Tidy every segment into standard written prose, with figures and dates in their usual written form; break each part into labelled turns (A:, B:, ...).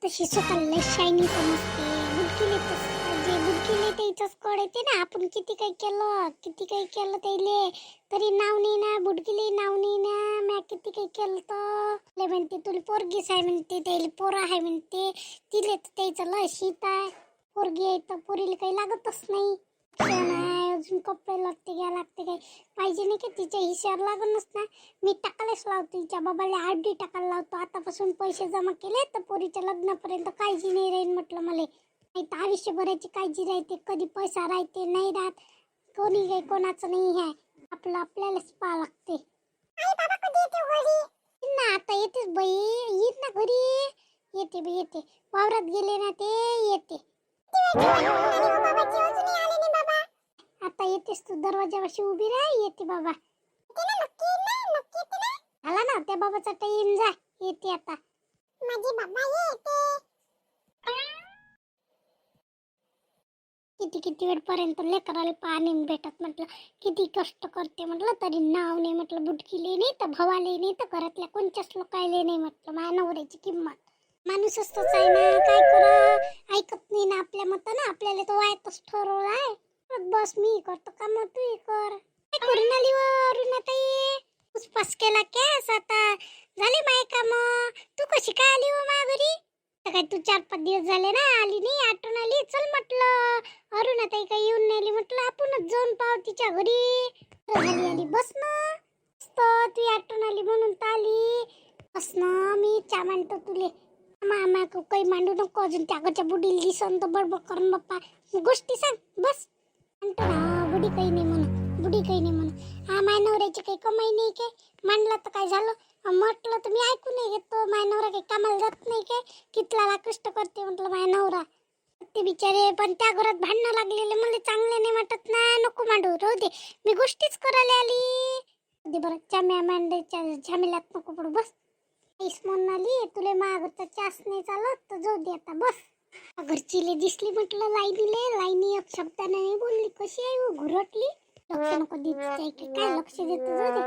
A: तशी स्वतःला शायनी समजते. बुडकीले जे बुडकीले त्याचंच कळ येते ना. आपण किती काही केलं त्याले तरी नाव नाही ना. बुडकीले नाव नाही ना. म्या किती काही केलं तर ले म्हणते तुला पोरगीच आहे म्हणते, त्याला पोरं आहे म्हणते. तिले तर त्याचं लय शीत आहे. पोरगी आहे तर पोरीला काही लागतच नाही. अजून कपडे लागते घ्या लागते काही पाहिजे नाही का तिच्या हिशावर लागूनच ना. मी टाकायलाच लावतो तिच्या बाबाला आरडी टाकायला लावतो. आतापासून पैसे जमा केले तर पोरीच्या लग्नापर्यंत काळजी नाही राहील म्हटलं. मला नाही तर आयुष्यभराची काळजी राहते. कधी पैसा राहते नाही राहत. कोणी काही कोणाचं नाही आहे. आपलं आपल्यालाच पाहा लागते. ना आता येतेच बाई. येत ना घरी. येते बाई येते. वावरात गेले ना ते येते. आता येतेस तू दरवाजापाशी उभी राह. येते बाबा. झाला ना त्या बाबाचा टाइम. जा येते आता. माझे बाबा येते. किती वेळ पर्यंत लेकराला पाणी भेटत म्हटलं. किती कष्ट करते म्हटलं तरी नाव नाही म्हटलं. बुडकीले नाही तर भवाले नाही तर घरातल्या कोणत्याच लोकायले नाही म्हटलं. माझ्या नवऱ्याची किंमत. माणूस असतोच आहे ना. काय करा ऐकत नाही ना आपल्या मतानं. आपल्याला तो वायतच ठरवलं आहे. बस मी करतो काम तू कर. काय करून आली वरून आता उसपास केला कॅस. आता झाले माय काम. तू कशी काय आली व माझ्या घरी? काय तू 4-5 दिवस झाले ना आली नाही. आठवण आली. चल म्हटलं अरुण आता काही येऊन नाही म्हटलं. आपणच जाऊन पाहू तिच्या घरी. आली बस ना. तू आठवण आली म्हणून तर आली. बस ना मी चहा मांडतो तुले. मामा काही मांडू नको अजून. त्यागच्या बुडीला दिसन तर बडबड करून बाप्पा गोष्टी सांग. बस म्हणतो ना बुडी काही नाही म्हणून. बुडी काही नाही म्हणून. हा माय नवऱ्याची काही कमाई नाही काय. मांडला तर काय झालं म्हटलं तर मी ऐकू नाही घेतो. माय नवरा काही कामाला जात नाही काय. कितला कष्ट करते म्हटलं माय नवरा. ते बिचारे पण त्या घरात भांडणं लागलेले मला चांगले नाही वाटत ना. नको मांडू राहू दे. मी गोष्टीच करायला आली. दे बरं चाम्या मांडायच्या झामेल्यात नको पडू. बस आईस म्हणून आली तुले मागचा चास नाही चालत तर जाऊ दे आता. बस घरचीले दिसली म्हटलं. लाईनी एक शब्दाने नाही बोलली. कशी आहे हो घुरटली. लक्ष नको देत काय लक्ष देत. जाऊ दे.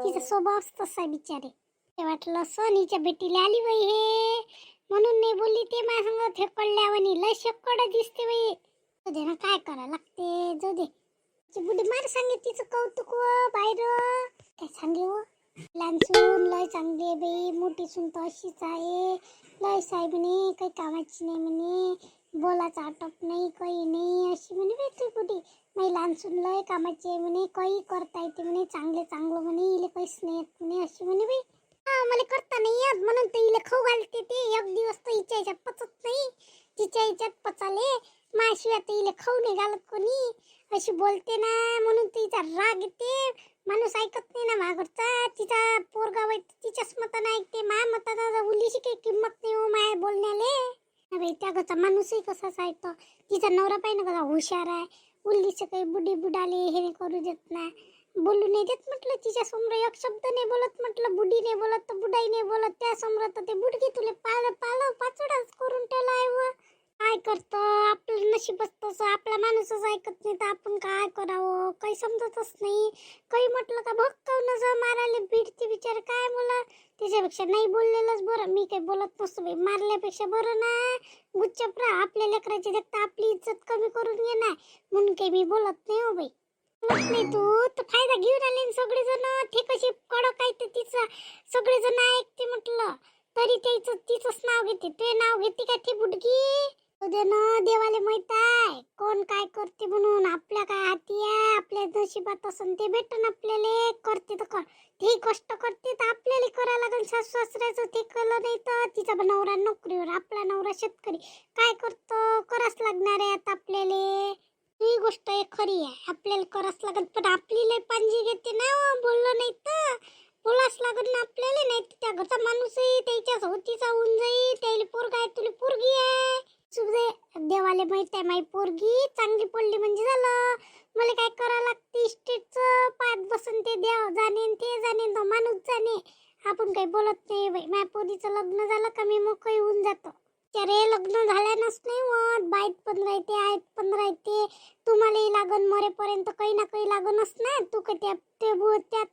A: तिचा स्वभावच तसा आहे बिचारे. ते वाटलं सोनीच्या भेटीला आली बाई हे म्हणून नाही बोलली. ते माझ्या संग फेकळल्यावानी लय शेकड दिसते बाई. जाऊ दे ना काय करा लागते. जाऊ दे. बुडी मार सांगे तिचं कौतुक व बाहेर काय सांगे व. लहानसून लय चांगली आहे बाई. मोठी सून तर अशीच आहे. लय साहेब म्हणे काही कामाची नाही म्हणे. बोलाचा आटप नाही काही नाही अशी म्हणे बाई तू बुडी. माझी लहानसून लय कामाची आहे म्हणे. काही करता येते म्हणे. चांगलं म्हणे. इले काहीच नाही येत म्हणे अशी म्हणे बाई. मला करता नाही येत म्हणून ते इले खाऊ घालते. ते एक दिवस तर हिच्या ह्याच्यात पचत नाही. तिच्या ह्याच्यात पचाले. माझ्याशिवाय तर इले खाऊ नाही घालत कोणी. अशी बोलते ना म्हणून तिचा राग येते. माणूस ऐकत नाही ना माघरचा. तिचा पोरगा वाईट तिच्याच मतानं ऐकते. माझ्या मतानं उलीशी काही किंमत नाही हो माया बोलण्याले. बाई त्या घरचा माणूसही कसाच ऐकतो. तिचा नवरा पाहिजे ना कसा हुशार आहे. उल्लीचं काही बुडाले हे नाही करू देत ना. बोलू नाही देत म्हटलं. तिच्या समोर एक शब्द नाही बोलत म्हटलं. बुडी नाही बोलत तर बुडाई नाही बोलत. त्या समोर तर ते बुडकी तुले पाचडाच करून ठेवलाय व. काय करतो आपलं नशीबच तसं. आपला माणूसच ऐकत नाही तर आपण काय करावं काही समजतच नाही. काही म्हटलं का भक्कव नजर मारायला भिडते बिचार. काय बोला त्याच्यापेक्षा नाही बोललेलंच बरं. मी काही बोलत नसतो बाई. मारल्यापेक्षा बरं ना. गुच्चप राहा. आपल्या लेकराची देखता आपली इज्जत कमी करून घेणार म्हणून काही मी बोलत नाही हो बाई. बोलत नाही तू तर फायदा घेऊन आले सगळेजण. ते कशी कडक आहे ते तिचं सगळेजण ऐकते म्हटलं. तरी तिचंच नाव घेते. ते नाव घेते का ती बुडकी. देवाले माहित आहे कोण काय करते म्हणून. आपल्या काय हाती आहे. आपल्या नशिबात असन ते भेटन आपल्याला. करते तर ते कष्ट करते तर आपल्याला करायला लागेल. सासू सासऱ्याचं ते केलं नाही तर. तिचा नवरा नोकरीवर आपला नवरा शेतकरी. काय करतो करावंच लागणार आहे आता आपल्याला. ही गोष्ट एक खरी आहे. आपल्याला करावंच लागेल पण आपली लय पांजी घेते ना. बोललं नाही तर बोलाच लागत ना आपल्याला. नाही त्या घरचा माणूसही त्याच्या होतीचा होऊन जाईल. त्याला पोरगा आहे तुला पोरगी आहे. देवाले माहित आहे माई पोरगी चांगली पडली म्हणजे झालं. मला काय करावं लागते. इस्टेटचं पाच बसून ते देव जाणे ते जाणे तो माणूस जाणे. आपण काही बोलत नाही बाई. माझ्या पोरीचं लग्न झालं का मी मोकळी होऊन जातो. अरे लग्न झाल्यानच नाही होत. बाईत पण राहते आहेत पण राहते. तुम्हालाही लागन मरेपर्यंत काही ना काही लागनच ना. तू का त्या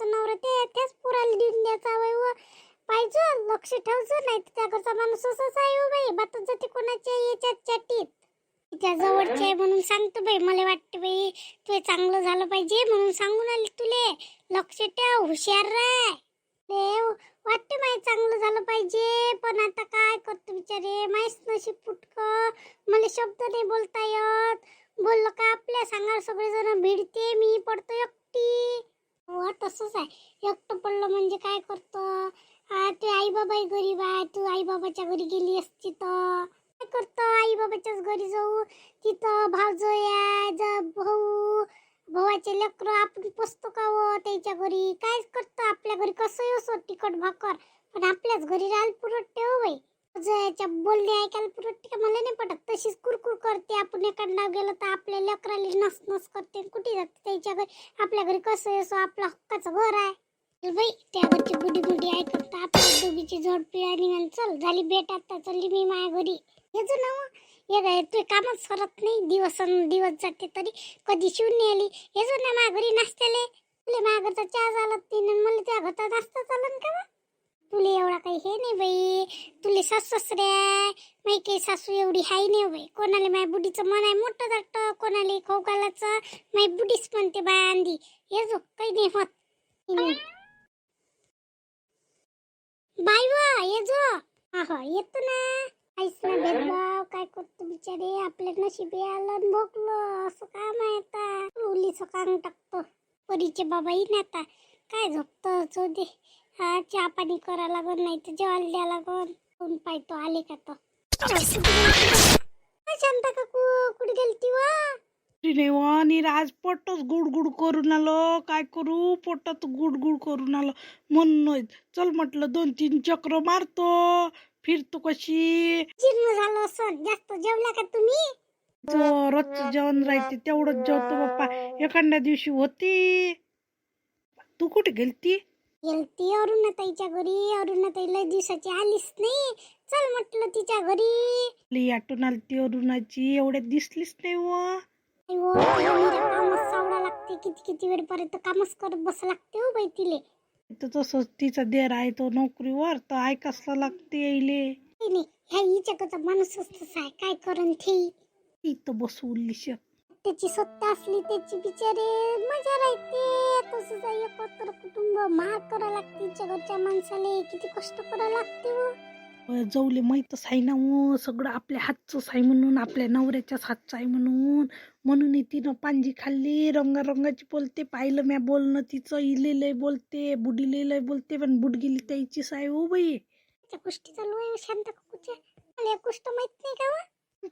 A: नवरा त्याच पुराला देऊन द्यायचा वय व पाहिजे लक्ष ठेवचं, नाही तर त्या घरचा माणूस असाच आहे हो बाई, बातच जाते कोणाच्या याच्यात चाटीत. त्या जवळचे आहे म्हणून सांगतो बाई, मला वाटते बाई तुझे चांगलं झालं पाहिजे म्हणून सांगून आली तुले. लक्ष ठेव, हुशार राह. वाटते माही चांगलं झालं पाहिजे, पण आता काय करतो बिचारे, माहीच नशीब फुटकं. मला शब्द नाही बोलता येत. बोललं का आपल्या सांगार सगळेजण भिडते, मी पडतो एकटी. हो तसंच आहे, एकटं पडलं म्हणजे काय करतं. तू आई बाबाही गरीब आहे, तू आई बाबाच्या घरी गेली असती तर काय करतं, आई बाबाच्याच घरी जाऊ. तिथं भावजया भाऊ भावाचे लेकरं आपण पोचतो का हो त्याच्या घरी. काय करतं, आपल्या घरी कसंही असो तिखट भाकर, पण आपल्याच घरी राहायला पुरटते हो बाई. जयाच्या बोलणे ऐकायला पुरटते का, मला नाही पटत. तशीच कुरकुर करते. आपण एखादा गेलो तर आपल्या लेकराला नस नस करते, कुठे जाते त्याच्या घरी. आपल्या घरी कसं असो आपलं हक्काचं घर आहे. चल बाई, त्या घरची गुडी गुडी ऐकत तर आपल्या दोघीची झोड पिळा निघाल. चल झाली भेट, आता चलली मी माझ्या घरी. हेच ना हे काय तू कामच करत नाही, दिवस जाते तरी कधी शिवून नाही आली. हेच ना माझ्या घरी नाश्त्याले, तुला माझ्या घरचा चहा चालत नाही, मला त्या घरचा नाश्ता चालन का बा. तुला एवढा काही हे नाही बाई, तुले सासू सासरे माही काही सासू एवढी हाय नाही बाई. कोणाला माझ्या बुडीचं मन आहे मोठं जातं, कोणाला खवकालाचं माझी बुडीच म्हणते बाय आंधी. हे जो काही नाही होत बाय वा. ये जो हा येतो ना. काहीच ना भेदभाव, काय करतो बिचारे, आपल्या नशिबी आलं भोगलं. असं काम आहे आता, उलीचं काम टाकतो. परीचे बाबा येईन आता, काय झोपतं चो दे. हा चहा पाणी करा लागन, नाही तर जेवायला द्या लागन. कोण पाहतो आले का तर. शांता काकू कुठे गेलती वा.
B: आणि आज पोटच गुडगुड करून आलो. काय करू, पोटात गुडगुड करून आलो म्हणून चल म्हटलं 2-3 चक्र मारतो, फिरतो. कशी
A: जीर्ण झालं असं. जास्त जेवला का तुम्ही.
B: रोजचं जेवण राहते तेवढंच जेवतो बाप्पा, एखाद्या दिवशी होती. तू कुठे गेलती.
A: गेलती अरुणाताईच्या घरी. अरुणाताई लय दिवसाची आलीच नाही, चल म्हटलं तिच्या घरी.
B: आठवण आली अरुणाची, एवढ्यात दिसलीच नाही व.
A: कामच सावडा लागते, किती वेळपर्यंत कामच करत बस लागते हो बाई तिले.
B: तसंच तिचा देर आहे तो नोकरीवर, तर ऐकाच लागते यायले.
A: नाही ह्या हिच्याकडचा माणूसच तसा आहे, काय करण ते.
B: इथं बसवली शक
A: त्याची सत्ता असली त्याची बिचारे मजा राहते. तसंच एकत्र कुटुंब मार करा लागते. घरच्या माणसाले किती कष्ट करा लागते व.
B: जवले माहीतच आहे ना व, सगळं आपल्या हातचंच आहे म्हणून, आपल्या नवऱ्याच्याच हातचं आहे म्हणून तिनं पांजी खाल्ली. रंगारंगाची बोलते, पाहिलं म्या बोलणं तिचं. इले लय बोलते, बुडीले लय बोलते, पण बुडगिली त्याचीच आहे हो बाई.
A: त्या गोष्टी चालू आहे शांत काकूच्या. मला एक गोष्ट माहित नाही का वा.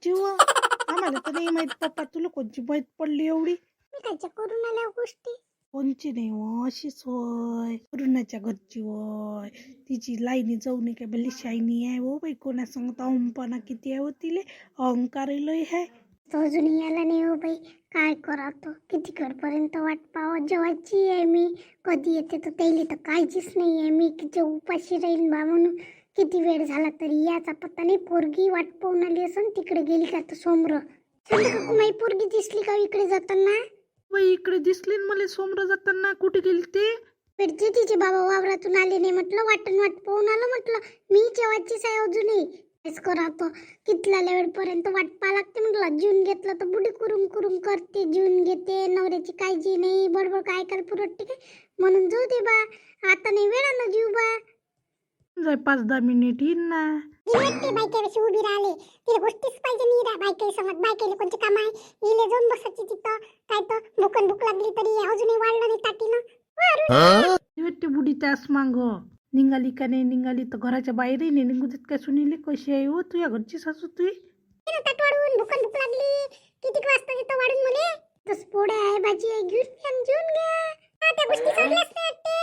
B: जीव आम्हाला तर नाही माहित पप्पा, तुला कोणची माहित पडली एवढी.
A: मी कायच्या करून आल्या गोष्टी.
B: कोणची नाही व, अशीच होय, करुणाच्या घरची होय. तिची लाईनी जाऊ नये काय भली शायनी आहे हो बाई. कोणा सांगता अहंपणा किती आहे हो तिले, अहंकार लय आहे.
A: तो अजून यायला नाही हो बाई, काय करावं. किती घरपर्यंत वाट पाहावं जेवायची आहे मी. कधी येते तर त्याला तर काळजीच नाही आहे. मी किती उपाशी राहीन बा म्हणून. किती वेळ झाला तरी याचा पत्ता नाही. पोरगी वाट पाहून आली असं, तिकडे गेली का तर सोमर. काकू माई पोरगी दिसली का इकडे जाताना.
B: बाई इकडे दिसली मला सोमर जाताना. कुठे गेली ते.
A: भेटते तिचे बाबा वावरातून आले नाही म्हटलं, वाट पाहून आलं म्हटलं. मी जेवायचीच आहे अजूनही. काहीच करावं, कितल्या वेळपर्यंत वाट पाहा लागते म्हटलं. जीवन घेतलं तर बुडी कुरुम करते, जीवन घेते. नवऱ्याची काळजी नाही, बडबड काय ऐकायला पुरटते काय म्हणून जाऊ दे बा. आता नाही वेळानं जीव बा.
B: जाय 5-10 मिनिट येईन ना.
A: बायकेशी उभी राहिले, तिला गोष्टीच पाहिजे नाही रा. बायकेला समज बायकेला कोणते काम आहे, इले जाऊन बसायची तिथं. काय तर भूक लागली तरी अजूनही वाढलं नाही ताटीनं.
B: ते बुडी त्यास मांग निघाली का नाही निघाली तर घराच्या बाहेरही नाही निघू देत काय. सुनीले कशी आहे हो तुझ्या घरची सासू. तुझी
A: ताट वाढून भूक लागली. किती वाजता तिथं वाढून मले तस पोळ्या आहे, भाजी आहे, घेऊन घ्या. त्या गोष्टी चांगल्याच नाही वाटते.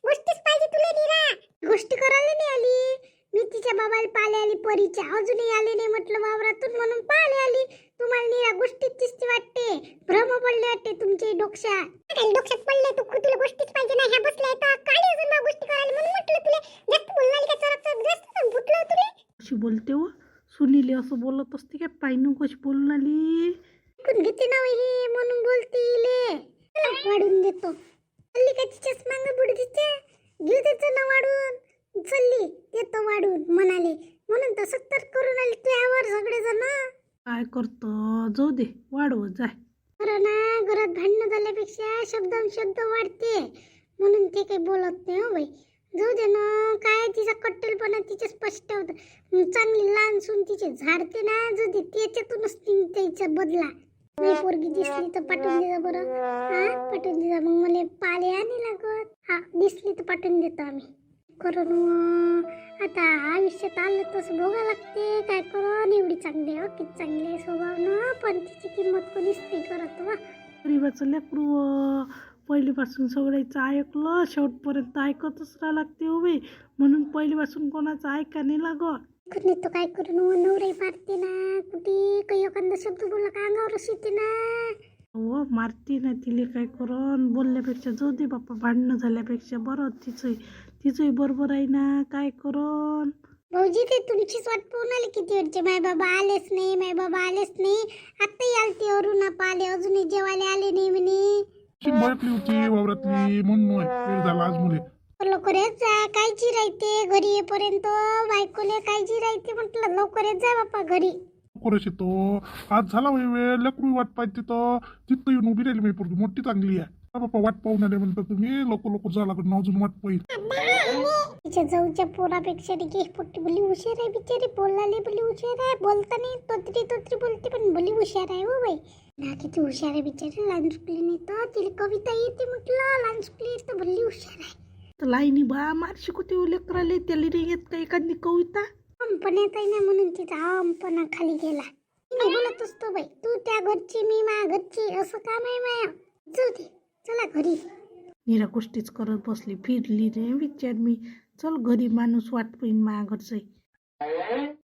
A: गोष्टीच पाहिजे तुला निरा. गोष्टी करायला नाही आली मी. तिच्या बाबाला पाले आली परीच्या, अजूनही आले नाही म्हटलं वावरातून म्हणून पाले आली. तुम्हाला निरा गोष्टीच दिसती वाटते. भ्रम पडले वाटते तुमचे डोक्यात पडले. तुला गोष्टीच पाहिजे ना. ह्या बसल्या तर काढी अजून ना गोष्टी करायला म्हणून म्हटलं तुला. जास्त बोलणार का चरक जास्त भुटलं तुला.
B: कशी बोलते व सुनीले, असं बोलत असते काय. पायनू कशी बोलून आली.
A: घेते ना हे म्हणून बोलते. वाढून देतो. हल्ली का तिच्याच मांग बुडी तिच्या. घेऊ देतो ना वाढून. चालली येतो वाढून म्हणाले, म्हणून तर 70 करून आले तुझ्यावर सगळेजण.
B: काय करतो, जाऊ दे, वाढव जाय.
A: खरं ना, घरात भांडणं झाल्यापेक्षा शब्द वाढते, म्हणून ते काही बोलत नाही. हो बाई, जाऊ दे ना. काय तिचा कट्टलपणा तिचे स्पष्ट होतं. चांगली लहान सून तिचे झाडते ना, जाऊ दे, त्याच्यातूनच तिचा बदला. नाही पोरगी दिसली तर पाठवून दे बरं. हा, पाठवून दे मग मला पाले आणि लागत. हा, दिसली तर पाठवून देतो आम्ही. करून आता आयुष्यात आलं तसं भोगा लागते. काय करून एवढी चांगली हो, किती चांगली आहे स्वभाव ना, पण तिची किंमत कोणीच नाही करत वा.
B: गरीबाचं लेकरू पहिलीपासून सगळ्याचं ऐकलं, शेवटपर्यंत ऐकतच राहा लागते हो बाई. म्हणून पहिलीपासून कोणाचं ऐका नाही लागत.
A: कुणी तो काय करून नवराई मारते ना, कुठे काही एखादा शब्द बोलला का अंगावरच येते ना.
B: हो, मारती ना तिले. काय करून बोलल्यापेक्षा जाऊ दे बाप्पा, भांडणं झाल्यापेक्षा बरं. तिचंही बरोबर आहे ना. काय करून
A: भाऊजी ते तुमचीच वाट पाहून आले किती वेळचे. माय बाबा आलेच नाही. आत्ताही आलते अरुणा पाले, अजूनही जेवायला आले नाही म्हणे.
C: बळकली होती वावरातली म्हणून वेळ झाला आज मुले.
A: लवकर येत जा, कायची राहते घरी येईपर्यंत. बायकोले कायची राहते म्हटलं, लवकर येत जा बाप्पा घरी.
C: लवकरच येतो. आज झाला वेळ, लेकरू वाट पाहिजे तिथं येऊन उभी राहिली. माझी पोरगी मोठी चांगली आहे. बाप्पा वाट पाहून आले म्हणतात तुम्ही, लवकर जा लागत, अजून वाट पाहिजे.
A: तिच्या जाऊच्या पोरापेक्षा ती पोट्टी बोली हुशार आहे बिचारी. बोलायला बोली हुशार आहे, बोलता नाही तोत्री बोलते, पण बोली हुशार आहे हो बाई. ना किती हुशार आहे बिचारी. लहान चुकली नाही तर तिला कविता येते म्हटलं. लहान चुकली तर बोलली हुशार आहे.
B: तर लाईनी बा मार शिकवते लेकराले, त्याला नाही येत का एखादी कविता.
A: अंपण्यात आहे ना, म्हणून तिचा हा अंपणा खाली गेला. मी बोलत असतो बाई, तू त्या घरची मी मा घरची, असं काम आहे माया. जाऊ दे, चला घरी.
B: निरा गोष्टीच करत बसली, फिरली रे विचार मी. चल घरी, माणूस वाट पाहिन माझ्या घरचं.